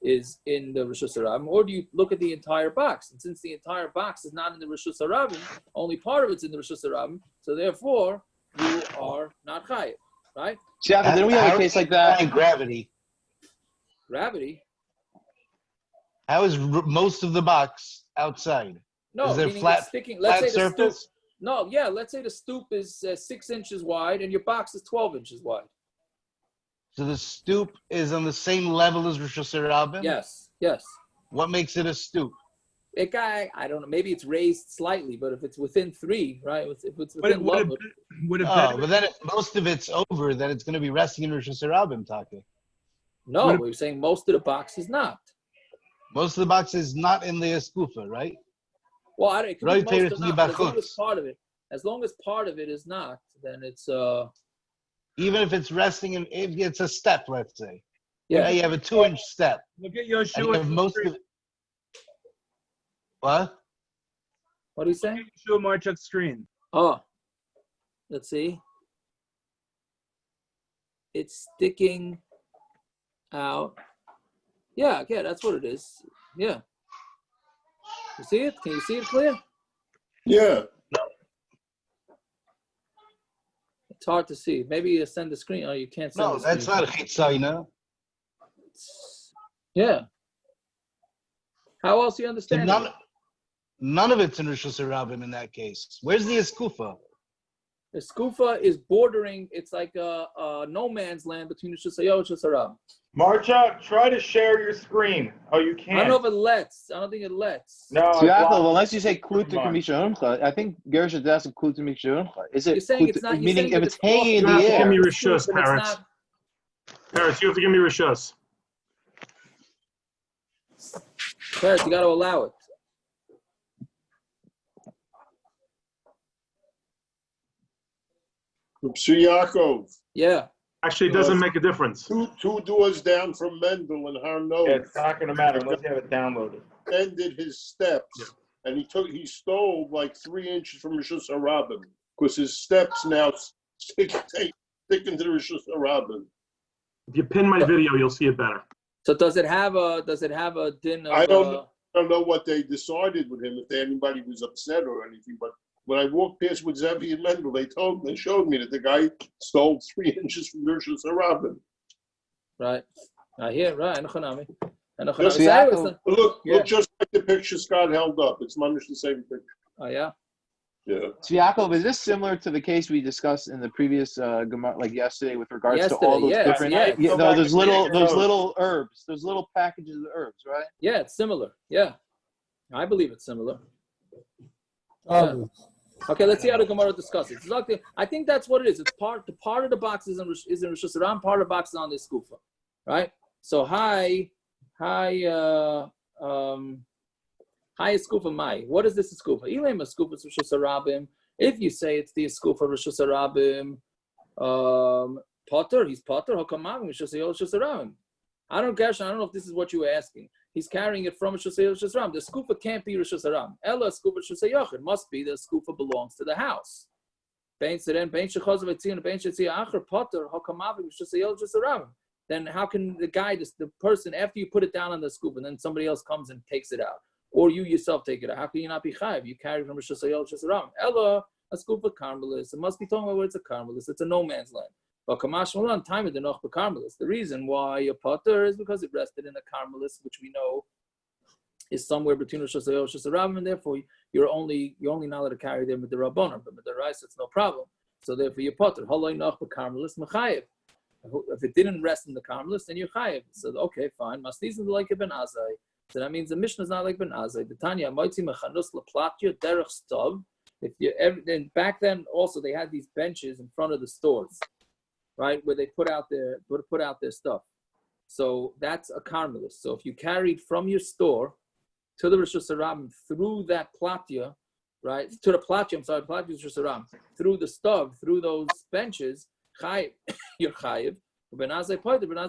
Speaker 1: Rosh Hashanah, or do you look at the entire box? And since the entire box is not in the Rosh Hashanah, only part of it's in the Rosh Hashanah, so therefore you are not chayiv, right?
Speaker 2: Yeah, but then we have a case like that.
Speaker 7: Gravity.
Speaker 1: Gravity?
Speaker 7: How is most of the box outside?
Speaker 1: No,
Speaker 7: is there
Speaker 1: meaning
Speaker 7: flat,
Speaker 1: it's sticking.
Speaker 7: flat
Speaker 1: Let's say
Speaker 7: surface?
Speaker 1: the stoop. No, yeah. Let's say the stoop is 6 inches wide and your box is 12 inches wide.
Speaker 7: So the stoop is on the same level as Rosh Hashanah?
Speaker 1: Yes.
Speaker 7: What makes it a stoop?
Speaker 1: I don't know. Maybe it's raised slightly, but if it's within 3, right? If it's within level.
Speaker 7: But then if most of it's over, then it's going to be resting in Rosh Hashanah, Taki.
Speaker 1: No, we're saying most of the box is not.
Speaker 7: Most of the box is not in the eskufa, right?
Speaker 1: Well, it could be most of not, but as long as part of it is not, then it's
Speaker 7: even if it's resting in, if it's a step, let's say.
Speaker 1: Yeah,
Speaker 7: you have a 2-inch step.
Speaker 6: Look at Yoshua.
Speaker 7: You most of what?
Speaker 1: What are you saying?
Speaker 6: Yoshua Marchuk's screen.
Speaker 1: Oh, let's see. It's sticking out. Yeah, that's what it is. Yeah. You see it? Can you see it clear?
Speaker 3: Yeah.
Speaker 1: It's hard to see. Maybe you send the screen. Oh, you can't send the screen.
Speaker 7: No, that's not a chitzayna.
Speaker 1: Yeah. How else do you understand it?
Speaker 7: None of it's in Rosh Hashanah in that case. Where's the eskufa?
Speaker 1: The eskufa is bordering. It's like a no man's land between Rosh Hashanah and Rosh Hashanah.
Speaker 9: Marcha, try to share your screen. Oh, you can't.
Speaker 1: I don't know if it lets. I don't think it lets.
Speaker 9: No.
Speaker 2: Unless you say kluta kamisha, I think Gersh is asking kluta kamisha. Is it?
Speaker 1: You're saying it's not.
Speaker 2: Meaning if it's hanging in the air.
Speaker 10: You have to give me rishus, Paris. Paris, you have to give me rishus.
Speaker 1: Paris, you got to allow it.
Speaker 3: Yaakov.
Speaker 1: Yeah.
Speaker 10: Actually, it doesn't make a difference.
Speaker 3: Two doors down from Mendel and Harno.
Speaker 9: Yeah, it's not going to matter unless you have it downloaded.
Speaker 3: Ended his steps, and he stole like 3 inches from Rosh Hashanah because his steps now stick into the Rosh Hashanah.
Speaker 10: If you pin my video, you'll see it better.
Speaker 1: So does it have a din of?
Speaker 3: I don't know what they decided with him, if anybody was upset or anything, but when I walked past with Zevi and Mendel, they showed me that the guy stole 3 inches from Rosh Hashanah.
Speaker 1: Right. I hear, right.
Speaker 3: Look, just like the picture Scott held up. It's much the same picture.
Speaker 1: Oh, yeah?
Speaker 3: Yeah.
Speaker 2: So Yaakov, is this similar to the case we discussed in the previous Gemara, like yesterday, with regards to all those different?
Speaker 1: Yeah,
Speaker 2: no, those little herbs, those little packages of herbs, right?
Speaker 1: Yeah, it's similar. Yeah, I believe it's similar. Yeah. Okay, let's see how the Gemara discusses. It's like I think that's what it is. It's part of the box is in Rosh Hashanah, part of the box is on this skufa, right? So hi skufa mai. What is this skufa? Ilem a skufa Rosh Hashanah. If you say it's the skufa Rosh Hashanah, Potter, he's Potter. Hakamam Rosh Hashanah. I don't know if this is what you were asking. He's carrying it from Rosh Hashanah. The skufa can't be Rosh Hashanah. Ella skufa Rosh Hashanah. It must be the skufa belongs to the house. Then how can the guy, the person, after you put it down on the skufa, and then somebody else comes and takes it out, or you yourself take it out? How can you not be chayiv? You carry it from Rosh Hashanah. Ella a skufa carmelis. It must be talking about where it's a carmelis. It's a no man's land. But Kamash Malan, time of the Noch Carmelis. The reason why a potter is because it rested in a carmelis, which we know is somewhere between Rosh Hashanah and Rosh Hashanah, and therefore you're only not allowed to carry them with the Rabbanon, but with the rice it's no problem. So therefore you're potter. Halay Noch Carmelis Mechayev. If it didn't rest in the carmelis, then you're chayev. So okay, fine. Masnizim like Ben Azai. So that means the Mishna is not like Ben Azai. The Tanya Moitzi Mechanus Laplatya Derech Stov. If you then back then also they had these benches in front of the stores, right, where they put out their stuff. So that's a carmelis. So if you carried from your store to the Rosh Hashanah through that platya, right, to the platya, platya is Rosh Hashanah, through the stove, through those benches, chayiv, you're chayiv. Ben Azai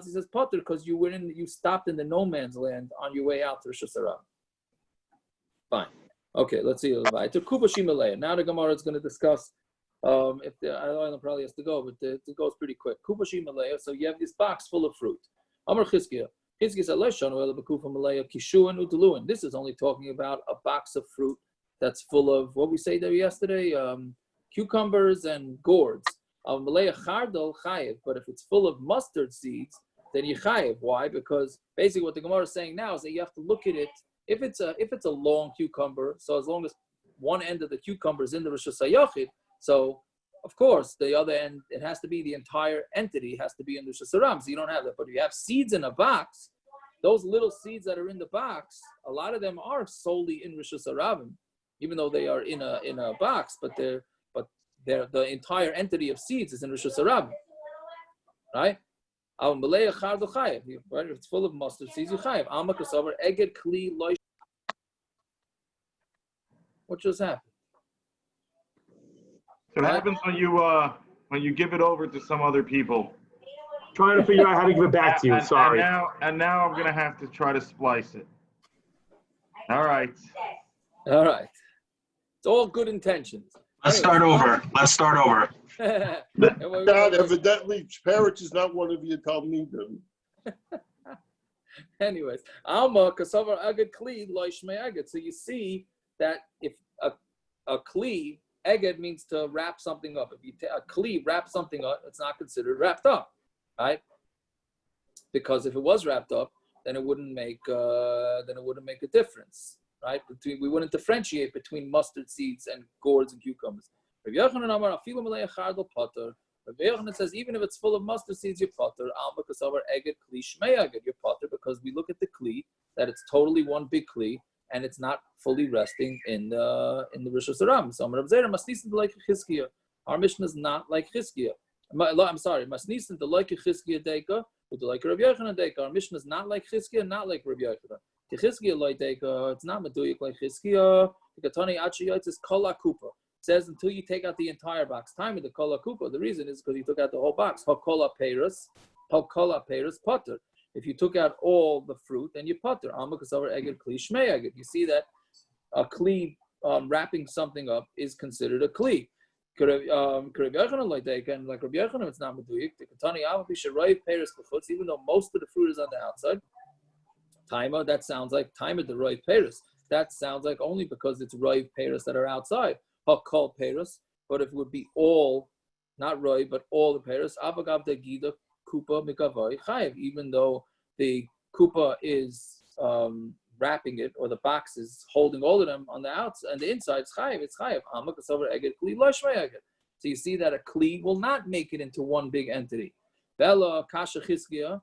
Speaker 1: says potter because you stopped in the no man's land on your way out to Rosh Hashanah. Fine. Okay, let's see. Now the Gemara is going to discuss. I know probably has to go, but it goes pretty quick. Kubashi Malaya. So you have this box full of fruit. Amar Chizkiya. Chizkiya said, this is only talking about a box of fruit that's full of what we say there yesterday, cucumbers and gourds. Malaya chardal chayiv. But if it's full of mustard seeds, then you chayiv. Why? Because basically what the Gemara is saying now is that you have to look at it. If it's a long cucumber, so as long as one end of the cucumber is in the Rosh Hashanah, so of course the other end, it has to be the entire entity has to be in the Rosh Hashanah. So you don't have that. But if you have seeds in a box, those little seeds that are in the box, a lot of them are solely in Rosh Hashanah, even though they are in a box. But they're the entire entity of seeds is in Rosh Hashanah, right? Right? If it's full of mustard seeds, you chayiv. What just happened?
Speaker 9: So it happens when you give it over to some other people.
Speaker 8: Trying to figure out how to give it back to you. Sorry.
Speaker 9: And now I'm gonna have to try to splice it. All right.
Speaker 1: It's all good intentions.
Speaker 10: Let's start over.
Speaker 3: God, evidently, Peretz is not one of your Talmidim.
Speaker 1: Anyways, Alma Kasavar Agad Kli Loishme Agad. So you see that if a Kli, Eged means to wrap something up. If you a Kli wrap something up, it's not considered wrapped up, right? Because if it was wrapped up, then it wouldn't make a difference, right? We wouldn't differentiate between mustard seeds and gourds and cucumbers. Rabbi Yochanan says even if it's full of mustard seeds, you're potter. Alma Kasavar Eged Kli Shmei Eged, you're potter because we look at the Kli that it's totally one big Kli. And it's not fully resting in the Rosh Hashanah. So our Mishnah is not like Chizkiya. I'm sorry, Masnisin the like Chizkiya Deika, with the like Rabbi Yochanan Deika. Our Mishnah is not like Chizkiya, not like Rabbi Yochanan. The Chizkiya like Deika, it's not Meduyik like Chizkiya. The Katani Achiyot is Kol HaKupa. It says until you take out the entire box. Time of the Kol HaKupa. The reason is because you took out the whole box. HaKol HaPeiros Potter. If you took out all the fruit, then you putter. You see that a kli wrapping something up is considered a kli. Like Rabbi Yochanan, it's not meduyik. Even though most of the fruit is on the outside, taima, that sounds like taima the roiv peris. That sounds like only because it's roiv peris that are outside. Hakol peris, but if it would be all, not roiv, but all the peris, avagav de kupa mikavai chayiv, even though the kupa is wrapping it, or the box is holding all of them on the outside and the inside. It's chayiv. So you see that a kli will not make it into one big entity. Vela kasha chizkiya,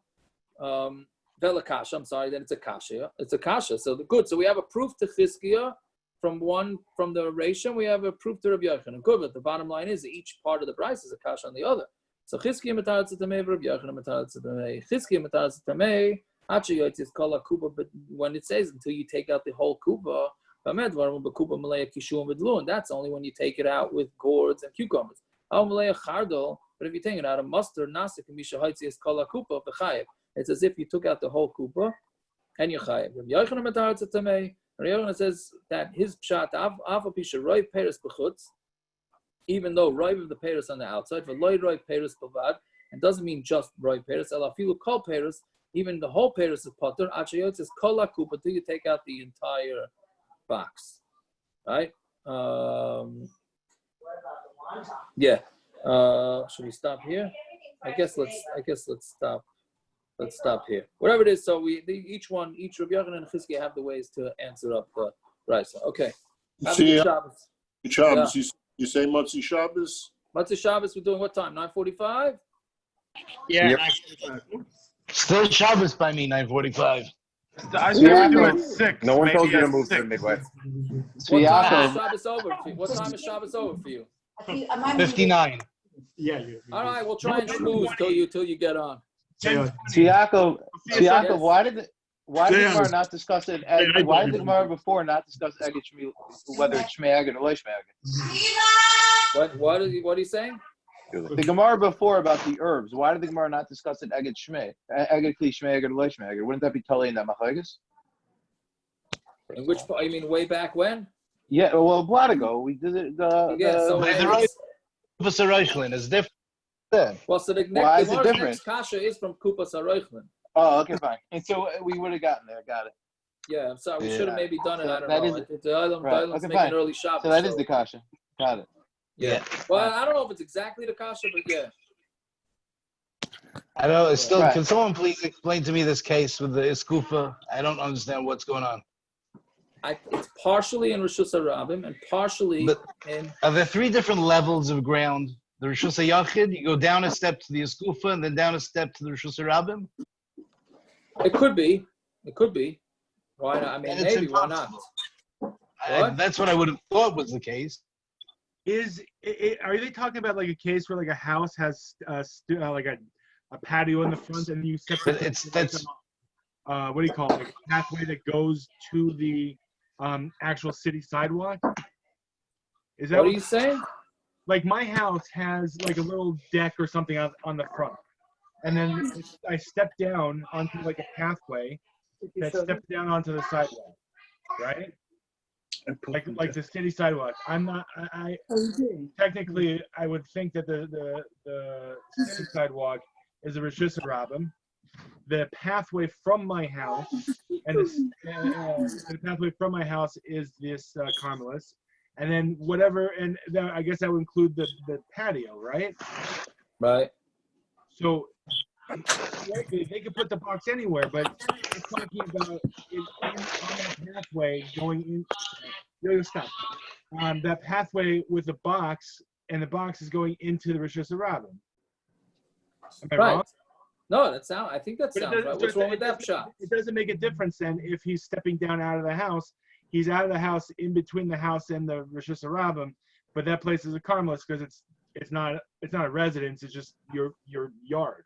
Speaker 1: vela kasha. I'm sorry, then it's a kasha. It's a kasha. So good. So we have a proof to chizkiya from the ration. We have a proof to Rabbi Yochanan. Good, but the bottom line is each part of the price is a kasha on the other. So chizkiya metaratz tamei, Rabbi Yochanan metaratz tamei. Chizkiya metaratz tamei. But when it says until you take out the whole kuba, that's only when you take it out with gourds and cucumbers. But if you take it out of mustard, it's as if you took out the whole kuba and you're chayiv. Rabbi Yochanan says that his pshat, even though roiv of the peris on the outside, and doesn't mean just roiv peris, kol peris, even the whole peris is potter. Achayot says kol hakupa until you take out the entire box, right? Yeah. Should we stop here? I guess let's stop. Let's stop here. Whatever it is. So each Rabbi Yochanan and Chizkiya have the ways to answer up the Raisa. Okay.
Speaker 3: Shabbos. Shabbos. Yeah. You say Matzi Shabbos?
Speaker 1: Matzi Shabbos. We're doing what time? 9:45.
Speaker 9: Yeah.
Speaker 10: Yep.
Speaker 9: 9:45.
Speaker 7: Still Shabbos by me, 9:45.
Speaker 9: I think we're doing 6.
Speaker 10: No one
Speaker 9: maybe
Speaker 10: told you to
Speaker 9: at
Speaker 10: move
Speaker 9: 6.
Speaker 10: to midway.
Speaker 1: What time is Shabbos over for you? What time is Shabbos over for you?
Speaker 7: 59.
Speaker 8: Yeah.
Speaker 1: All right, we'll try and schmooze till you get on.
Speaker 2: Yaakov, why did the Gemara not discuss it? Why did the Gemara before not discuss Eged Shmi, whether it's Shmei Eged or Lo Shmei Eged?
Speaker 1: What are you saying?
Speaker 2: The Gemara before about the herbs. Why did the Gemara not discuss it? Eged Shmei, Eged Kli Shmei Eged or Lo Shmei Eged? Wouldn't that be totally in that Machlokes?
Speaker 1: In which part? You mean way back when?
Speaker 2: Yeah, well, a while ago we did it.
Speaker 7: The Reichlin is different.
Speaker 1: Well, so the next kasha is from Kupas HaReichlin.
Speaker 2: Oh, okay, fine. And so we would have gotten there. Got it.
Speaker 1: Yeah, I'm sorry. We should have maybe done it. I don't know.
Speaker 2: Right. Okay, fine.
Speaker 1: Early Shabbos,
Speaker 2: so that is the kasha. Got it.
Speaker 1: Yeah. Well, I don't know if it's exactly the kasha, but yeah.
Speaker 7: I know. It's still. Right. Can someone please explain to me this case with the Iskufa? I don't understand what's going on.
Speaker 1: It's partially in Rishus HaRabim and partially in...
Speaker 7: Are there 3 different levels of ground? The Rishus HaYachid, you go down a step to the Iskufa and then down a step to the Rishus HaRabim?
Speaker 1: It could be. Why not? I mean, maybe, why not?
Speaker 7: That's what I would have thought was the case.
Speaker 6: Are they talking about like a case where like a house has like a patio in the front and you separate what do you call it? Like a pathway that goes to the actual city sidewalk? Is that
Speaker 1: what are you saying?
Speaker 6: Like my house has like a little deck or something on the front, and then I step down onto like a pathway that steps down onto the sidewalk, right? Like the city sidewalk. I'm not. I technically I would think that the city sidewalk is a Rishus HaRabim. The pathway from my house and the pathway from my house is this Carmelis, and then whatever, and I guess that would include the patio, right?
Speaker 1: Right.
Speaker 6: So they could put the box anywhere, but it's talking about on that pathway going in. Stop. That pathway with the box, and the box is going into the Rishus HaRabim. Am I wrong?
Speaker 1: No, I think that sounds right. What's wrong with that shot?
Speaker 6: It doesn't make a difference then if he's stepping down out of the house. He's out of the house in between the house and the Rishus HaRabim, but that place is a Carmelis because it's not a residence. It's just your yard.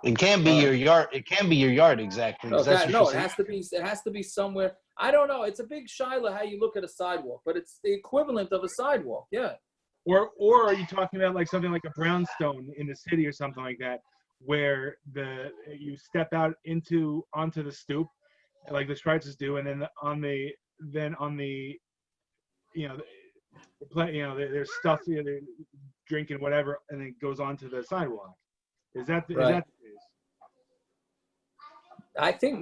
Speaker 7: It can't be your yard. It can't be your yard exactly.
Speaker 1: No, it has to be. It has to be somewhere. I don't know. It's a big shiloh how you look at a sidewalk, but it's the equivalent of a sidewalk. Yeah.
Speaker 6: Or are you talking about like something like a brownstone in the city or something like that, where you step out onto the stoop, like the Schweitzers do, and then on the there's stuff, they're drinking whatever, and it goes onto the sidewalk. Is that the case?
Speaker 1: I think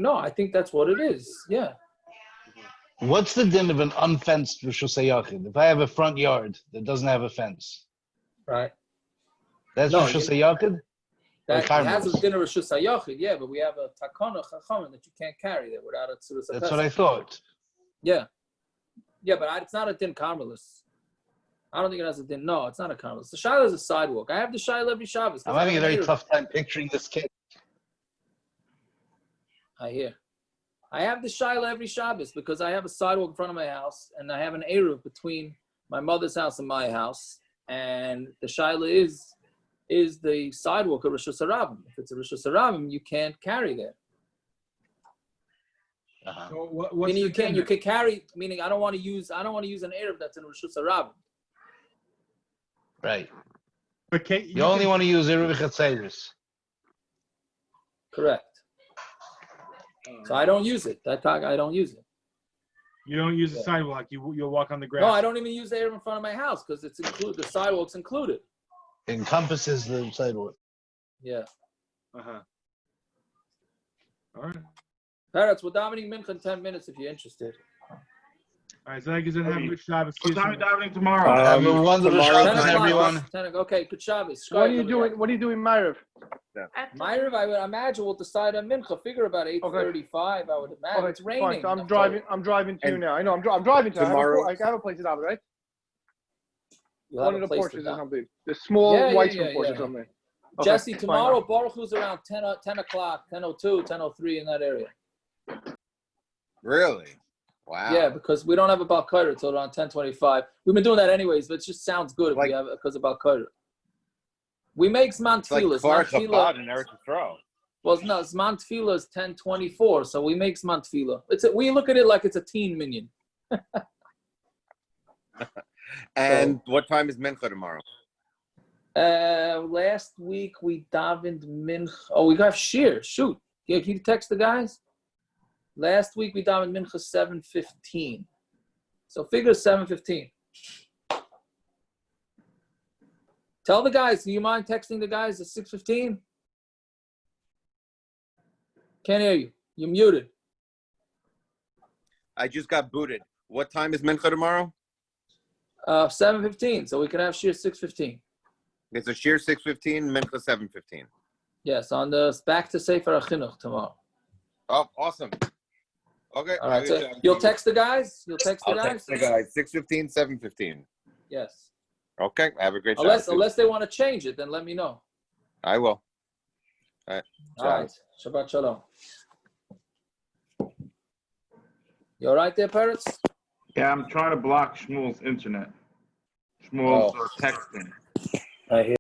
Speaker 1: that's what it is. Yeah.
Speaker 7: What's the din of an unfenced Rishus HaYachid? If I have a front yard that doesn't have a fence,
Speaker 1: right?
Speaker 7: That's Rishus HaYachid?
Speaker 1: That has a dinner Rishus HaYochid, yeah, but we have a takana chachamim that you can't carry there without a tzuras.
Speaker 7: That's what I thought.
Speaker 1: Yeah, but it's not a din carmelis. I don't think it has a din. No, it's not a carmelis. The shaila is a sidewalk. I have the shaila every Shabbos.
Speaker 7: I'm having a very tough time picturing this kid.
Speaker 1: I hear. I have the shaila every Shabbos because I have a sidewalk in front of my house, and I have an eruv between my mother's house and my house, and the shaila is the sidewalk of Rishus Harabim. If it's a Rishus Harabim, you can't carry there.
Speaker 6: So
Speaker 1: meaning you can carry. Meaning I don't want to use an eruv that's in Rishus Harabim.
Speaker 7: Right.
Speaker 6: Okay.
Speaker 7: You only want to use Eruv Chatzeris.
Speaker 1: Correct. So I don't use it. I don't use it.
Speaker 6: You don't use the sidewalk. You'll walk on the grass.
Speaker 1: No, I don't even use the eruv in front of my house because it's included. The sidewalk's included.
Speaker 7: Encompasses the sidewalk.
Speaker 1: Yeah.
Speaker 6: All right.
Speaker 1: Parrots, we're davening mincha in 10 minutes if you're interested.
Speaker 6: All right, so I guess have a good Shabbos.
Speaker 9: What time are you davening tomorrow?
Speaker 7: Have a wonderful Shabbos, everyone.
Speaker 1: Okay, good Shabbos.
Speaker 2: What are you doing? What are you doing, Myrav?
Speaker 1: Myrav, I would imagine we'll decide on mincha. Figure about 8:35. I would imagine. It's raining.
Speaker 2: Fine, so I'm driving to you now. I know. I'm driving to
Speaker 3: tomorrow.
Speaker 2: I have a place to daven, right?
Speaker 1: One
Speaker 2: of the porches or something. The small white porch or something. Okay,
Speaker 1: Jesse, tomorrow Baruch Hu's around 10 o'clock, 10:02, 10:03 in that area.
Speaker 11: Really? Wow.
Speaker 1: Yeah, because we don't have a Bal Koder until around 10:25. We've been doing that anyways, but it just sounds good if we have it because of Bal Koder. We make Zman Tefillah.
Speaker 11: Like Chabad and Eretz Yisrael.
Speaker 1: Well, no, Zman Tefillah is 10:24, so we make Zman Tefillah. We look at it like it's a teen minyan.
Speaker 11: And what time is Mincha tomorrow?
Speaker 1: Last week we davened Mincha. Oh, we got Shir. Shoot. Yeah, can you text the guys? Last week we davened Mincha 7:15. So figure 7:15. Tell the guys, do you mind texting the guys at 6:15? Can't hear you. You're muted.
Speaker 11: I just got booted. What time is Mincha tomorrow?
Speaker 1: 7:15. So we can have Shir 6:15.
Speaker 11: It's a Shir 6:15, Mincha 7:15.
Speaker 1: Yes, on the back to Sefer HaChinuch tomorrow.
Speaker 11: Oh, awesome. Okay.
Speaker 1: All right. So you'll text the guys? I'll text the guys?
Speaker 11: 6:15, 7:15.
Speaker 1: Yes.
Speaker 11: Okay. Have a great
Speaker 1: unless they want to change it, then let me know.
Speaker 11: I will. All right.
Speaker 1: All right. Shabbat Shalom. You all right there, Parrots?
Speaker 9: Yeah, I'm trying to block Shmuel's internet. Shmuel's texting.
Speaker 1: I hear.